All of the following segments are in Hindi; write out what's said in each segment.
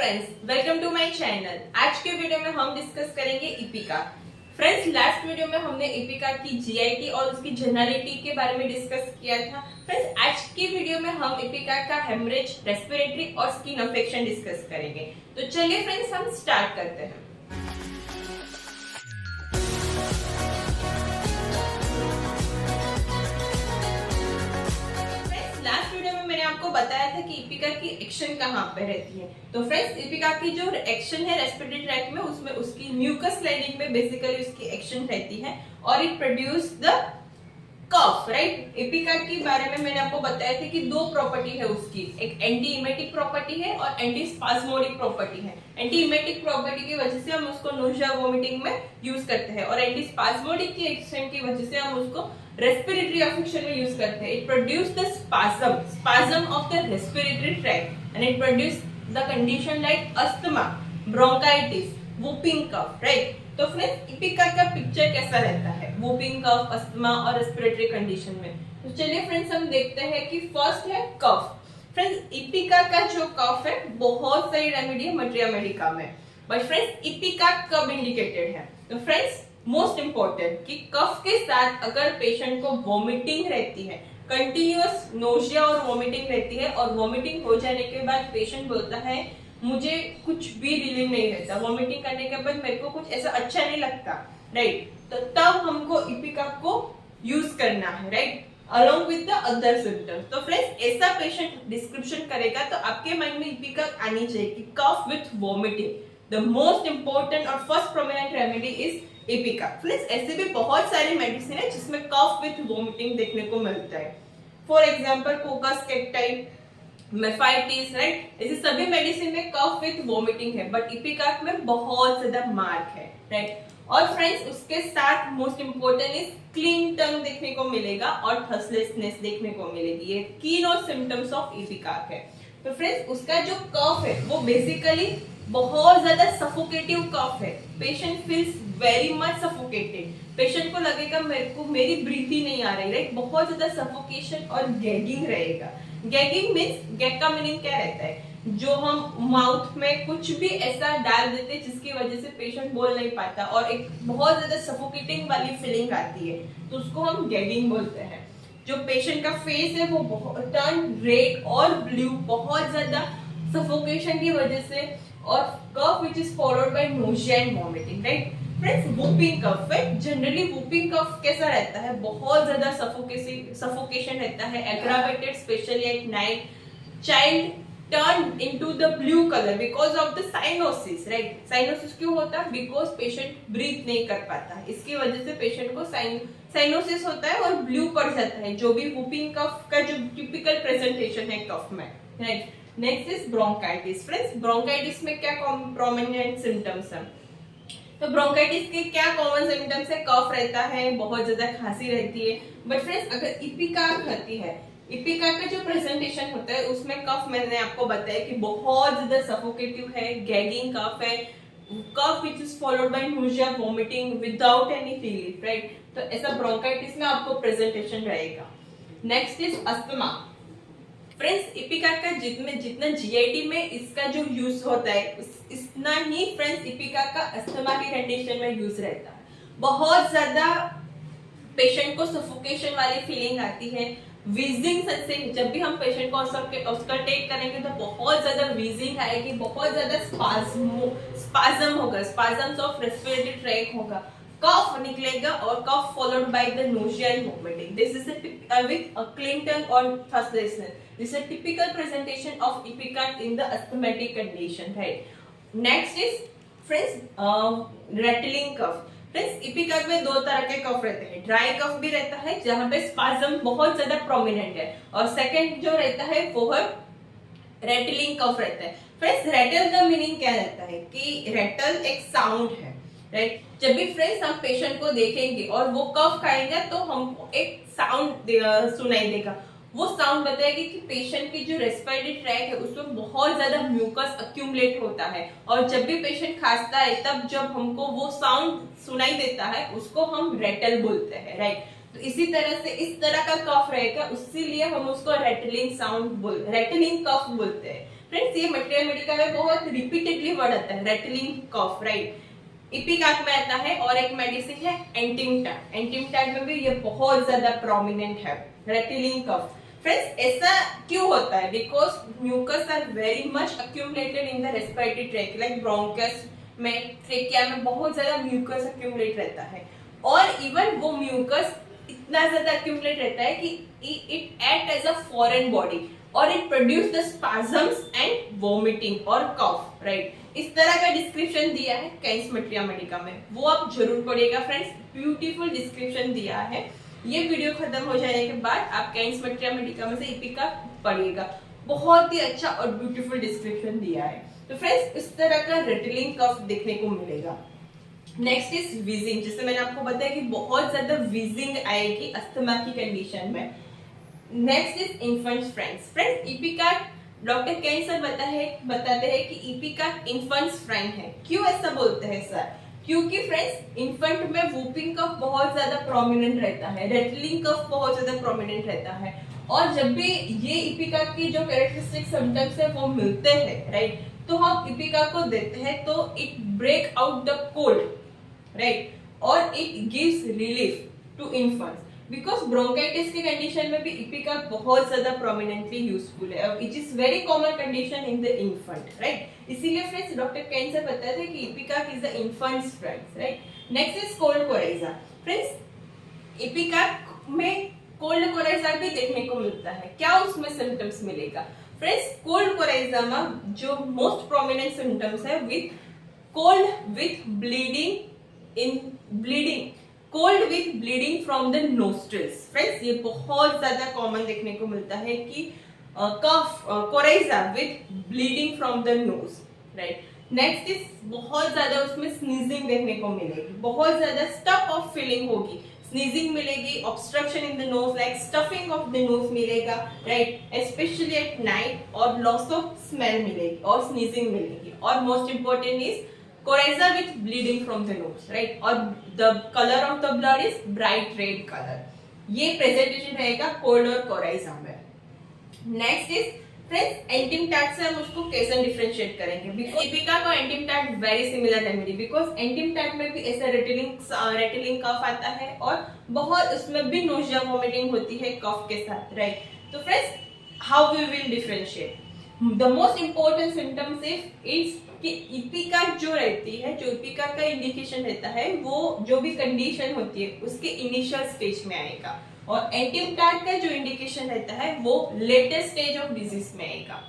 Friends, welcome to my channel. आज के वीडियो में हम डिस्कस करेंगे इपिका। फ्रेंड्स, लास्ट वीडियो में हमने इपिका की जीआईटी और उसकी जनरलिटी के बारे में डिस्कस किया था। फ्रेंड्स, आज की वीडियो में हम इपिका का हेमरेज, रेस्पिरेटरी और स्किन इन्फेक्शन डिस्कस करेंगे। तो चलिए फ्रेंड्स, हम स्टार्ट करते हैं। आपको बताया था कि इपिका की एक्शन कहाँ पे रहती है। तो फ्रेंड्स, इपिका की जो एक्शन है रेस्पिरेटरी ट्रैक्ट में, उसमें उसकी म्यूकस लाइनिंग में बेसिकली उसकी एक्शन रहती है और it produce the cough, right. Ipecac के बारे में मैंने आपको बताया था कि दो प्रॉपर्टी है उसकी, एक एंटी इमेटिक प्रॉपर्टी है और एंटी स्पाज्मोडिक प्रॉपर्टी है। एंटी इमेटिक प्रॉपर्टी की वजह से हम उसको नोजिया वोमिटिंग में यूज करते हैं और एंटी स्पाज्मोडिक की एक्शन की वजह से हम उसको रेस्पिरेटरी अफेक्शन में यूज करते हैं। It produce the spasm of the respiratory tract and it produce the condition like asthma, bronchitis, whooping cough, right? तो फ्रेंड्स, इपिका का पिक्चर कैसा रहता है वूपिंग कफ, अस्थमा और रेस्पिरेटरी कंडीशन में। तो चलिए फ्रेंड्स, हम देखते हैं कि फर्स्ट है कफ। फ्रेंड्स, इपिका का जो कफ है, बहुत सारी रेमेडी है मटेरिया मेडिका में, बट फ्रेंड्स इपिका कब इंडिकेटेड है? तो फ्रेंड्स, मोस्ट इंपॉर्टेंट कि कफ के साथ अगर पेशेंट को वॉमिटिंग रहती है, कंटिन्यूअस नोजिया और वॉमिटिंग रहती है और वॉमिटिंग हो जाने के बाद पेशेंट बोलता है मुझे कुछ भी रिलीफ नहीं रहता, वॉमिटिंग करने के बाद मेरे को कुछ ऐसा अच्छा नहीं लगता, राइट, तो तब हमको इपिका को यूज करना है, right, along with the other symptoms. तो फ्रेंड्स, ऐसा पेशेंट डिस्क्रिप्शन करेगा तो आपके माइंड में इपिका आनी चाहिए कि cough with vomiting. The most important और first prominent remedy is ipecac. Friends, ऐसे भी बहुत सारे मेडिसिन है जिसमें कफ विथ वॉमिटिंग देखने को मिलता है। For example coccus cacti, mephitis, right, ऐसे सभी मेडिसिन में कफ विथ वॉमिटिंग है, बट इपिका में बहुत ज्यादा मार्क है, राइट। और फ्रेंड्स, उसके साथ मोस्ट इंपोर्टेंट इज क्लीन टंग देखने को मिलेगा और थर्स्टलेसनेस देखने को मिलेगी। ये कीन और सिम्टम्स ऑफ इपिका है। तो फ्रेंड्स, उसका जो कफ है वो बेसिकली बहुत ज्यादा सफोकेटिव कफ है। Patient feels very much suffocated. Patient को लगेगा मेरी ब्रीथ ही नहीं आ रही, राइट, बहुत ज्यादा सफोकेशन और गैगिंग रहेगा। गैगिंग मीन्स, गैग का मीनिंग क्या रहता है? जो हम माउथ में कुछ भी ऐसा डाल देते हैं जिसकी वजह से पेशेंट बोल नहीं पाता और एक बहुत ज्यादा सफोकेटिंग वाली फीलिंग आती है, तो उसको हम गैगिंग बोलते हैं। जो पेशेंट का फेस है वो बहुत टर्न रेड और ब्लू, बहुत ज्यादा सफोकेशन की वजह से, और cough which is followed by nausea and vomiting, right. Friends, whooping cough है। जनरली वूपिंग कफ कैसा रहता है? बहुत ज्यादा सफोकेशन रहता है, aggravated specially at night. Child turn into the blue colour because of the cyanosis, right. Cyanosis क्यों होता है? बिकॉज पेशेंट ब्रीथ नहीं कर पाता है, इसकी वजह से पेशेंट को साइनोसिस होता है और ब्लू पड़ जाता है, जो भी वूपिंग कफ का जो टिपिकल प्रेजेंटेशन है कफ में, right. Next is bronchitis. Friends, bronchitis में क्या प्रोमिनेंट सिम्टम्स है? तो ब्रोंकाइटिस के क्या कॉमन सिम्टम्स है? कफ रहता है, बहुत ज्यादा खांसी रहती है। बट फ्रेंड्स, अगर इपिका रहती है, इपिका का जो प्रेजेंटेशन होता है उसमें कफ मैंने आपको बताया कि बहुत ज्यादा सफोकेटिव है, गैगिंग कफ है, cough which is followed by nausea, vomiting without any relief, right. तो ऐसा ब्रोंकाइटिस में आपको प्रेजेंटेशन रहेगा। Next is asthma. Friends, ipecac का जितना जीआईटी में इसका जो यूज होता है इतना ही फ्रेंड्स इपिका का अस्थमा की कंडीशन में यूज रहता है। बहुत ज्यादा पेशेंट को सफोकेशन वाली फीलिंग आती है, वीजिंग से, जब भी हम पेशेंट को ऑस्कल्टेट करेंगे तो बहुत ज्यादा वीजिंग आएगी, बहुत ज्यादा स्पाज्म होगा, स्पाज्म्स ऑफ रेस्पिरेटरी ट्रैक्ट होगा, कफ निकलेगा और कफ followed by the nausea and vomiting. This is with a clean टंग और थर्स्टलेसनेस। This is a typical presentation of ipica in the asthmatic condition, right? Next is friends, rattling cough. Friends, ipecac में दो तरह के कफ रहते हैं। ड्राई कफ भी रहता है जहां पे स्पाज्म बहुत ज्यादा प्रोमिनेंट है, और सेकंड जो रहता है वो है रैटलिंग कफ रहता है। फ्रेंड्स, रैटल का मीनिंग क्या रहता है? कि रैटल एक साउंड है, राइट। जब भी फ्रेंड्स हम पेशेंट को देखेंगे और वो कफ खाएंगे तो हमको एक साउंड सुनाई देगा। वो साउंड बताएगी कि पेशेंट की जो रेस्पिरेटरी ट्रैक है उसमें बहुत ज्यादा म्यूकस अक्यूमुलेट होता है, और जब भी पेशेंट खांसता है तब जब हमको वो साउंड सुनाई देता है उसको हम रैटल बोलते हैं, राइट। तो इसी तरह से इस तरह का कफ रहेगा, इसीलिए हम उसको रैटलिंग कफ बोलते हैं। फ्रेंड्स ये मटेरियल मेडिका में बहुत रिपीटेडली वर्ड आता है, रेटलिंग कफ, राइट। इपिकाक में आता है। और एक मेडिसिन है एंटिमटैट, एंटिमटैट में भी ये बहुत ज्यादा प्रोमिनेंट है, रेटलिंग कफ। फ्रेंड्स ऐसा क्यों होता है? Because mucus are very much accumulated in the respiratory tract, like bronchus में, ट्रेकिया में बहुत ज्यादा म्यूकस अक्यूमुलेट रहता है। और इवन वो म्यूकस इतना ज्यादा अक्यूमुलेट रहता है कि it act as a foreign body और it produce the spasms and vomiting और कफ, राइट। इस तरह का डिस्क्रिप्शन दिया है कैंस मटेरिया मेडिका में, वो आप जरूर पढ़िएगा फ्रेंड्स, ब्यूटीफुल डिस्क्रिप्शन दिया है। ये वीडियो खत्म हो जाने के बाद आप कैंस मटेरिया मेडिका में से इपिका पढ़िएगा, बहुत ही अच्छा और ब्यूटीफुल डिस्क्रिप्शन दिया है। तो फ्रेंड्स इस तरह का रेटलिंग कफ देखने को मिलेगा। नेक्स्ट इज वीजिंग, जैसे मैंने आपको बताया कि बहुत ज्यादा वीजिंग आएगी अस्थमा की कंडीशन में। Next is infants friends ipecac, doctor Kent sir बताते हैं कि इपिकाक इन्फेंट्स फ्रेंड है। क्यों ऐसा बोलते हैं सर? क्योंकि फ्रेंड्स इन्फेंट में वूपिंग कफ बहुत ज्यादा प्रोमिनेंट रहता है, रेटलिंग कफ बहुत ज्यादा प्रोमिनेंट रहता है। और जब भी ये इपिकाक की जो कैरेक्टरिस्टिक सिम्टम्स है वो मिलते हैं, राइट, तो हम इपिकाक को देते हैं तो it break out the cold, right, और it gives relief to infants. Because bronchitis की कंडीशन में भी इपिकाक बहुत ज्यादा प्रोमिनेंटली यूजफुल है, it is very common condition in the infant, right. इसीलिए फ्रेंड्स डॉक्टर कैन सर बताते हैं कि ipecac is the infants friends, right. Next is cold coryza. Friends ipecac में कोल्ड कोराइजा भी देखने को मिलता है। क्या उसमें सिम्टम्स मिलेगा? फ्रेंड्स कोल्ड कोराइजा में जो मोस्ट प्रोमिनेंट सिम्टम्स है with cold with bleeding, cold with bleeding from the nostrils. Friends ये बहुत ज्यादा कॉमन देखने को मिलता है कि कफ coryza with bleeding from the nose, right. Next is बहुत ज्यादा उसमें स्नीजिंग देखने को मिलेगी, बहुत ज्यादा स्टफ ऑफ फीलिंग होगी, स्नीजिंग मिलेगी, obstruction in the nose like stuffing of the nose मिलेगा, राइट, स्पेशली एट नाइट, और लॉस ऑफ स्मेल मिलेगी और स्नीजिंग मिलेगी। और most important is coryza with bleeding from the nose, right, और the colour of the blood is bright red colour. ये प्रेजेंटेशन रहेगा कोल्ड और कोराइजा में। नेक्स्ट इज फ्रेंड्स एंटिमटैट से हम उसको कैसे डिफरेंशिएट करेंगे? बिकॉज इपिकाक और antim tart very similar remedy, because antim tart में भी ऐसा रेटलिंग कफ आता है और बहुत उसमें भी नोजिया वोमिटिंग होती है कफ के साथ, राइट। तो friends how we will differentiate? The most important symptoms is कि इपिकाक जो रहती है, जो इपिकाक का इंडिकेशन रहता है, वो जो भी कंडीशन होती है उसके इनिशियल स्टेज में आएगा, और एंटिमटैट का जो इंडिकेशन रहता है वो लेटेस्ट स्टेज ऑफ डिजीज में आएगा।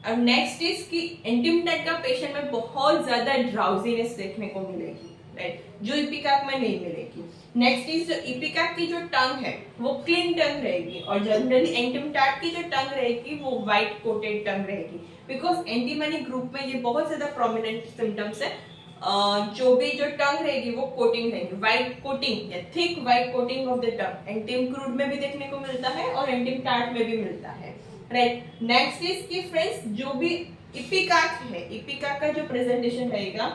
और नेक्स्ट इज कि एंटिमटैट का पेशेंट में बहुत ज्यादा ड्राउजीनेस देखने को मिलेगी, राइट, जो इपिकाक में नहीं मिलेगी। नेक्स्ट इज जो इपिकाक की जो टंग है वो क्लीन टंग रहेगी, और जनरली एंटिमटैट की जो टंग रहेगी वो व्हाइट कोटेड टंग रहेगी, बिकॉज एंटीमनी ग्रुप में ये बहुत ज्यादा प्रोमिनेंट सिम्टम्स है। जो भी जो टंग रहेगी वो कोटिंग रहेगी, व्हाइट कोटिंग या thick white coating of the tongue, एंटीम crude में भी देखने को मिलता है और एंटीमटैट में भी मिलता है, राइट। नेक्स्ट इज कि फ्रेंड्स जो भी इपिकाक है, इपिकाक का जो प्रेजेंटेशन रहेगा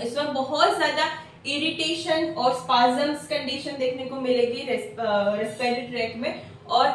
इसमें बहुत ज्यादा इरिटेशन और स्पाजम्स कंडीशन देखने को मिलेगी रेस्पिरेटरी ट्रैक्ट में, और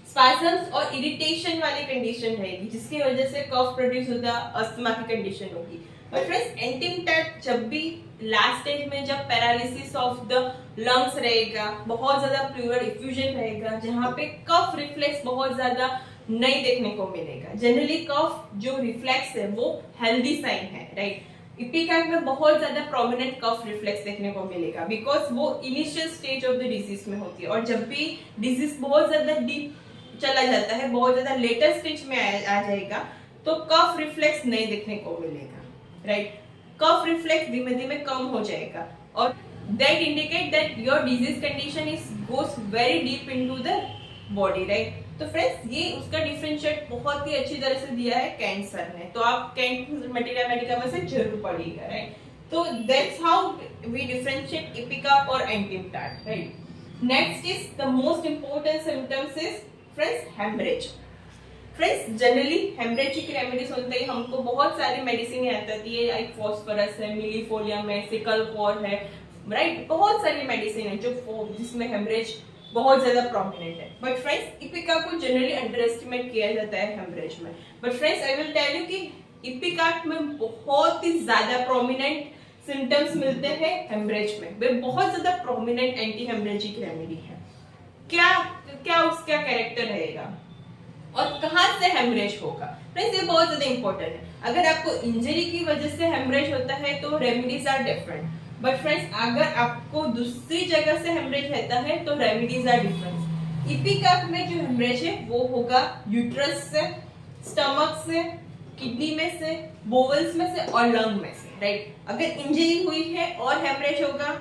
स्पाजम्स और इरिटेशन वाली कंडीशन रहेगी जिसकी वजह से कफ प्रोड्यूस होता अस्थमा की कंडीशन होगी। बट फ्रेंड्स एंटिमटैट जब भी लास्ट स्टेज में जब पैरालिसिस ऑफ द लंग्स रहेगा, बहुत ज्यादा प्लूरल इफ्यूजन रहेगा, जहां पे कफ रिफ्लेक्स बहुत ज्यादा नहीं देखने को मिलेगा। जनरली कफ जो रिफ्लेक्स है वो हेल्दी साइन है, राइट। इपिकाक में बहुत ज्यादा प्रोमिनेंट कफ रिफ्लेक्स देखने को मिलेगा, बिकॉज वो initial stage of the disease में होती है, और जब भी डिजीज बहुत ज्यादा डीप चला जाता है, बहुत ज्यादा लेटर स्टेज में आ जाएगा, तो कफ रिफ्लेक्स नहीं देखने को मिलेगा, राइट। कफ रिफ्लेक्स धीमे धीमे कम हो जाएगा, और that indicate that your disease condition is goes very deep into the body, right. तो फ्रेंड्स ये उसका डिफरेंशिएट बहुत ही अच्छी तरह से दिया है कैंसर ने, तो आप कैंसर मटेरिया मेडिका में से जरूर पढ़िएगा, राइट। तो that's how we differentiate ipecac और antim tart, right. Next is the most important symptoms is friends haemorrhage. Friends generally haemorrhagic remedy सुनते ही हमको बहुत सारी मेडिसिन याद आती है, लाइक फॉस्फोरस है, मिलीफोलियम है, सिकल कोर है, राइट। बहुत सारी मेडिसिन है जो जिसमें हेमरेज बहुत ज्यादा प्रोमिनेंट है। बट फ्रेंड्स इपिका को जनरली अंडर एस्टिमेट किया जाता है हेमरेज में। But friends I will tell you कि इपिका में बहुत ही ज्यादा प्रोमिनेंट सिम्टम्स मिलते हैं हेमरेज में। वे बहुत ज्यादा प्रोमिनेंट एंटी हेमरेजिक रेमेडी है। क्या क्या उसका कैरेक्टर रहेगा और कहां से हेमरेज होगा, फ्रेंड्स ये बहुत ज्यादा इंपॉर्टेंट है। अगर आपको इंजरी की वजह से हेमरेज होता है तो remedies are different, but friends अगर आपको दूसरी जगह से हेमरेज रहता है तो रेमेडीज आर डिफरेंट। इपिकाक में जो हेमरेज है वो होगा यूट्रस से, स्टमक से, किडनी में से, बोवल्स में से और लंग में से, राइट। अगर इंजरी हुई है और हेमरेज होगा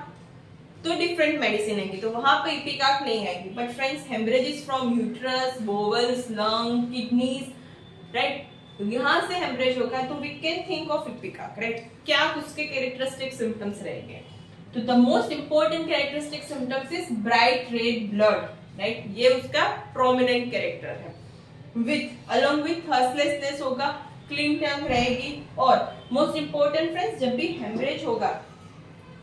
तो डिफरेंट मेडिसिन आएंगी, तो वहां पे इपिकाक नहीं आएगी। But friends haemorrhage is from uterus, bowels, lung, kidneys, right. यहाँ से हेमरेज होगा तो we can think of ipecac, right. क्या उसके कैरेक्टरिस्टिक सिम्टम्स रहेंगे, तो the most important characteristic symptoms is bright red blood, right. ये उसका प्रोमिनेंट कैरेक्टर है। विथ अलोंग विथ हर्सलेसनेस होगा, क्लीन टंग रहेगी, और मोस्ट इंपॉर्टेंट फ्रेंड्स जब भी हेमरेज होगा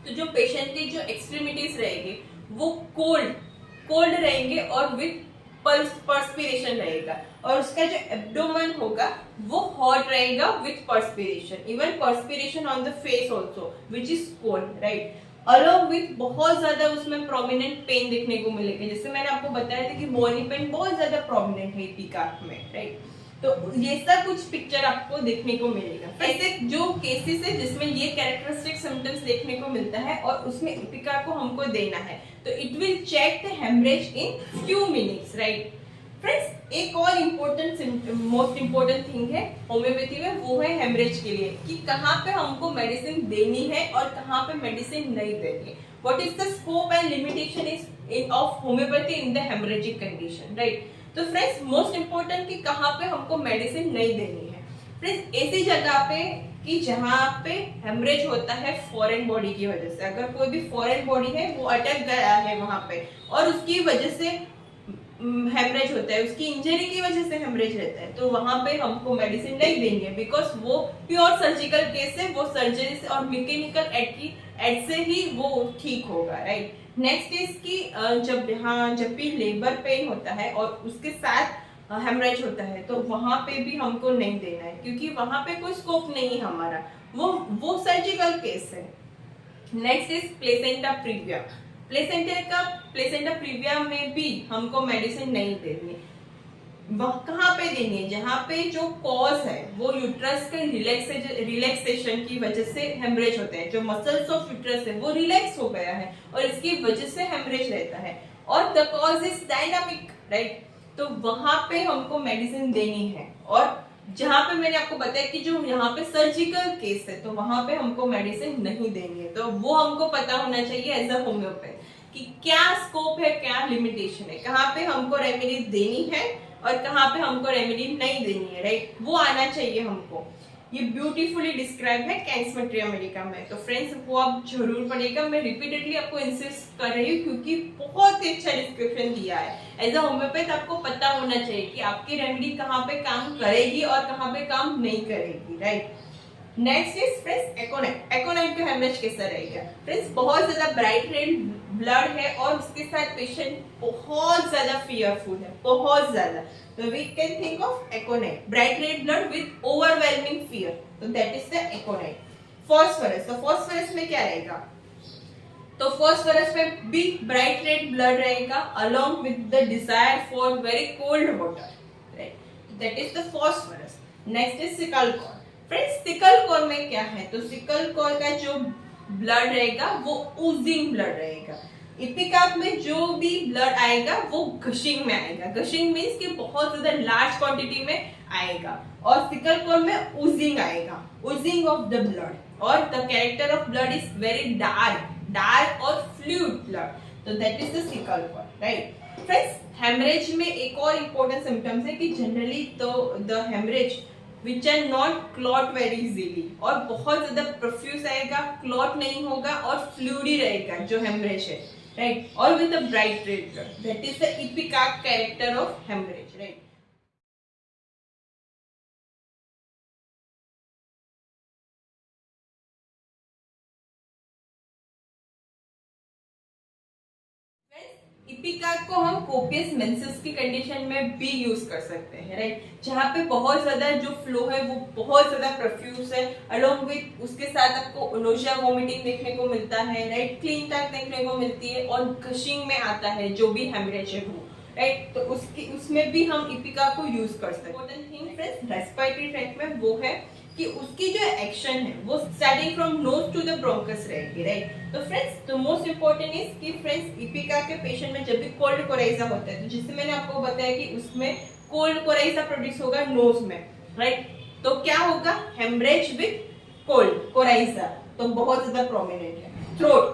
तो जो पेशेंट की जो एक्सट्रीमिटीज रहेगी वो कोल्ड रहेंगे और विथ पर्सपिरेशन रहेगा, और उसका जो एब्डोमेन होगा वो हॉट रहेगा with perspiration, even perspiration on the face also which is cold, right. Along with बहुत ज्यादा उसमें प्रोमिनेंट पेन देखने को मिलेगा, जैसे मैंने आपको बताया था कि बॉडी पेन बहुत ज्यादा प्रोमिनेंट है इपिकाक में, राइट। तो ये सब कुछ पिक्चर आपको देखने को मिलेगा। ऐसे जो केसेस है जिसमें ये कैरेक्टरिस्टिक सिम्टम्स देखने को मिलता है और उसमें इपिका को हमको देना है, तो it will check the haemorrhage in few minutes, right. Friends एक और इम्पोर्टेंट मोस्ट इम्पोर्टेंट थिंग है होम्योपैथी में, वो है हेमरेज के लिए कि कहाँ पे हमको मेडिसिन देनी है और कहाँ पे मेडिसिन नहीं देनी है। What is the scope and limitation is of homeopathy in the haemorrhagic condition, right. तो फ्रेंड्स मोस्ट इंपोर्टेंट कि कहाँ पे हमको मेडिसिन नहीं देनी है। फ्रेंड्स ऐसी जगह पे कि जहाँ पे हेमरेज होता है फॉरेन बॉडी की वजह से, अगर कोई भी फॉरेन बॉडी है वो अटक गया है वहां पे और उसकी वजह से हेमरेज होता है, उसकी इंजरी की वजह से हेमरेज रहता है, तो वहां पे हमको मेडिसिन नहीं देनी है, बिकॉज वो प्योर सर्जिकल केस है, वो सर्जरी से और मैकेनिकल एड से ही वो ठीक होगा, राइट। नेक्स्ट इज की जब भी लेबर पेन होता है और उसके साथ हेमरेज होता है तो वहां पे भी हमको नहीं देना है, क्योंकि वहां पे कोई स्कोप नहीं है हमारा, वो सर्जिकल केस है। Next is placenta previa. Placenta previa में भी हमको मेडिसिन नहीं देनी, वह कहाँ पे देनी है, जहाँ पे जो कॉज है वो यूट्रस के रिलैक्सेशन की वजह से हेमरेज होते हैं, जो मसल्स ऑफ यूट्रस है वो रिलैक्स हो गया है और इसकी वजह से हेमरेज रहता है, और the cause is dynamic, right. तो वहां पे हमको मेडिसिन देनी है, और जहां पे मैंने आपको बताया कि जो यहाँ पे सर्जिकल केस है तो वहां पे हमको मेडिसिन नहीं देनी है, तो वो हमको पता होना चाहिए एज अ होम्योपैथ कि क्या स्कोप है, क्या लिमिटेशन है, कहाँ पे हमको रेमेडी देनी है और कहाँ पे हमको रेमेडी नहीं देनी है, राइट। वो आना चाहिए हमको। ये ब्यूटीफुली डिस्क्राइब है कैंसमेट्री अमेरिका में, तो फ्रेंड्स वो आप जरूर पढ़िएगा। मैं रिपीटेडली आपको इंसिस्ट कर रही हूँ क्योंकि बहुत ही अच्छा डिस्क्रिप्शन दिया है। एज अ होम्योपैथ आपको पता होना चाहिए कि आपकी रेमेडी कहाँ पे काम करेगी और कहाँ पे काम नहीं करेगी, right. Next is friends aconite. Aconite का हेमरेज कैसा रहेगा, फ्रेंड्स बहुत ज्यादा ब्राइट रेड ब्लड है और उसके साथ पेशेंट बहुत ज्यादा फियरफुल है, बहुत ज्यादा, तो we can think of aconite, bright red blood with overwhelming fear, तो that is the aconite. Phosphorus, तो फॉस्फोरस में क्या रहेगा, तो फॉस्फोरस में भी ब्राइट रेड ब्लड रहेगा along with the desire for very cold water, right, that is the phosphorus. Next is secale cor. Friends secale cor में क्या है, तो सिकल कॉल का जो ब्लड रहेगा वो ओजिंग ब्लड रहेगा। इपिकाक में जो भी ब्लड आएगा वो गशिंग में आएगा, गशिंग मींस कि बहुत ज्यादा लार्ज क्वांटिटी में आएगा, और सिकल कॉल में ओजिंग आएगा, ओजिंग ऑफ द ब्लड, और the character of blood is very dark और फ्लूइड ब्लड, तो that is the secale cor, right. Friends haemorrhage में एक और इंपॉर्टेंट सिम्टम्स है कि जनरली तो the haemorrhage which are not clot very easily, और बहुत ज्यादा प्रोफ्यूज आएगा, क्लॉट नहीं होगा और फ्लूइडी रहेगा जो हेमरेज है, राइट, और with a bright red blood, that is the ipecac character of haemorrhage, right. Ipecac को हम कोपियस मेंसेस की कंडीशन में भी यूज कर सकते हैं, राइट, जहाँ पे बहुत ज्यादा जो फ्लो है वो बहुत ज्यादा प्रोफ्यूज है, अलोंग विद उसके साथ आपको नोजिया वोमिटिंग देखने को मिलता है, राइट, क्लीन टैक देखने को मिलती है और गशिंग में आता है जो भी हेमरेज है वो, राइट, तो उसमें भी हम इपिका को यूज कर सकते हैं। Important thing friends respiratory tract में वो है कि उसकी जो एक्शन है वो starting from nose to the bronchus रहेगी, राइट। तो friends the most important is कि फ्रेंड्स इपिका के पेशेंट में जब भी कोल्ड कोराइजा होता है, तो जिससे मैंने आपको बताया कि उसमें कोल्ड कोराइजा प्रोड्यूस होगा नोज में, राइट, तो क्या होगा, हेमरेज विद कोल्ड कोराइजा, तो बहुत ज्यादा प्रोमिनेंट है। थ्रोट,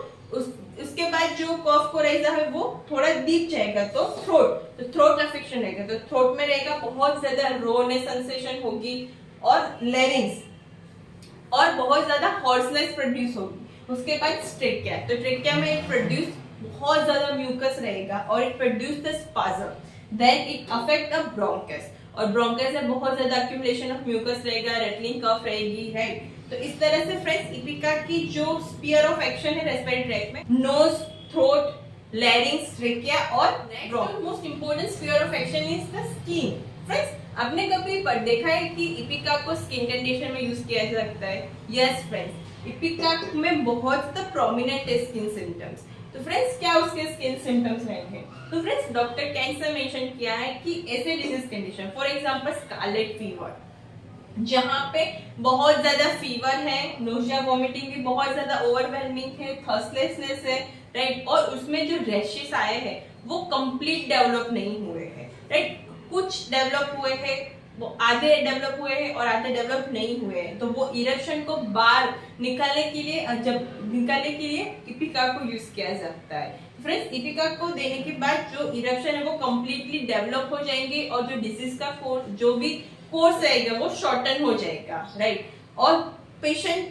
उसके बाद जो कफ कोराइजा है वो थोड़ा डीप जाएगा, तो थ्रोट अफेक्शन रहेगा, तो थ्रोट में रहेगा बहुत ज्यादा रोनेस सेंसेशन होगी और लैरिंग्स और बहुत ज्यादा हॉर्सनेस प्रोड्यूस होगी। उसके बाद ट्रेकिया, तो ट्रेकिया में प्रोड्यूस बहुत ज्यादा म्यूकस रहेगा और it produce the spasm, then it affect the bronchus, और ब्रोंकस में बहुत ज्यादा एक्यूमुलेशन ऑफ म्यूकस रहेगा, रेटलिंग कफ रहेगी, राइट। तो इस तरह से फ्रेंड्स इपिका की जो स्फीयर ऑफ एक्शन है रेस्पिरेटरी ट्रैक्ट में नोज, थ्रोट, लैरिंग्स, ट्रेकिया और bronchi. Most important sphere of action is the skin. Friends आपने कभी देखा है कि इपिका को स्किन कंडीशन में यूज किया जा सकता है? यस फ्रेंड्स, इपिका में बहुत प्रोमिनेंट है स्किन सिम्टम्स। तो फ्रेंड्स क्या उसके स्किन सिम्टम्स रहेंगे? तो फ्रेंड्स डॉक्टर कैंसर मेंशन किया है कि ऐसे disease condition, for example scarlet fever, जहाँ पे बहुत ज्यादा फीवर है, नोजिया वोमिटिंग भी बहुत ज्यादा ओवरवेलमिंग है, थर्स्टलेसनेस है, राइट, और उसमें जो रैशेस आए हैं वो कंप्लीट डेवलप नहीं हुए हैं, राइट, कुछ डेवलप हुए हैं, वो आधे डेवलप हुए हैं और आधे डेवलप नहीं हुए हैं। तो वो इरप्शन को बाहर निकालने के लिए इपिका को यूज किया जाता है। फ्रेंड्स इपिका को देने के बाद जो इरप्शन है वो कंप्लीटली डेवलप हो जाएंगे और जो डिजीज का जो भी कोर्स रहेगा वो शॉर्टन हो जाएगा, राइट, और patient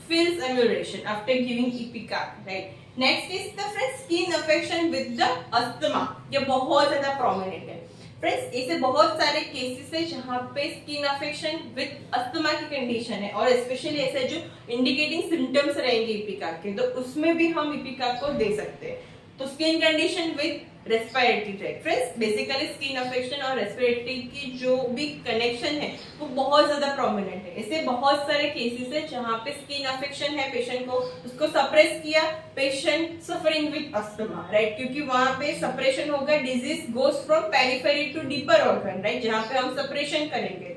feels amelioration after giving ipecac, right. Next is the friends skin affection with the asthma, ये बहुत ज्यादा प्रोमिनेंट है। फ्रेंड्स ऐसे बहुत सारे केसेस है जहाँ पे स्किन अफेक्शन विद अस्थमा की कंडीशन है और स्पेशली ऐसे जो इंडिकेटिंग सिम्टम्स रहेंगे इपिका के, तो उसमें भी हम इपिका को दे सकते हैं। तो skin condition with respiratory tract, friends basically skin affection और रेस्पिरेटरी की जो भी कनेक्शन है वो बहुत ज्यादा प्रोमिनेंट है। ऐसे बहुत सारे केसेस है जहाँ पे स्किन अफेक्शन है, पेशेंट को उसको सप्रेस किया, patient suffering with asthma, right, क्योंकि वहां पे सप्रेशन होगा, disease goes from periphery to deeper organ, right, जहाँ पे हम सप्रेशन करेंगे।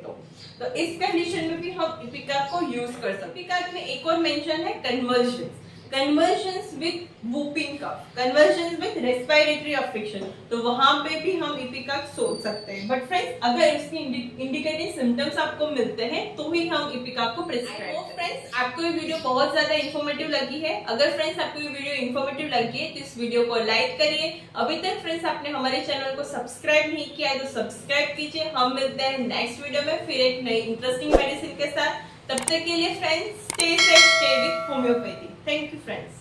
तो इस कंडीशन में भी हम इपिका को यूज कर सकते हैं। इपिका में एक और मेंशन है convergence with whooping cough, convergence with respiratory affection, तो वहां पे भी हम इपिका सोच सकते हैं। बट फ्रेंड्स अगर इसकी इंडिकेटिंग सिम्टम्स आपको मिलते हैं तो ही हम इपिका को प्रिस्क्राइब करें। फ्रेंड्स आपको ये वीडियो बहुत ज्यादा इन्फॉर्मेटिव लगी है। अगर फ्रेंड्स आपको ये वीडियो इन्फॉर्मेटिव लगी है तो इस वीडियो को लाइक करिए। अभी तक फ्रेंड्स आपने हमारे चैनल को सब्सक्राइब नहीं किया है तो सब्सक्राइब कीजिए। हम मिलते हैं नेक्स्ट वीडियो में फिर एक नई इंटरेस्टिंग मेडिसिन के साथ। तब तक के लिए friends stay safe, stay with homeopathy. Thank you friends.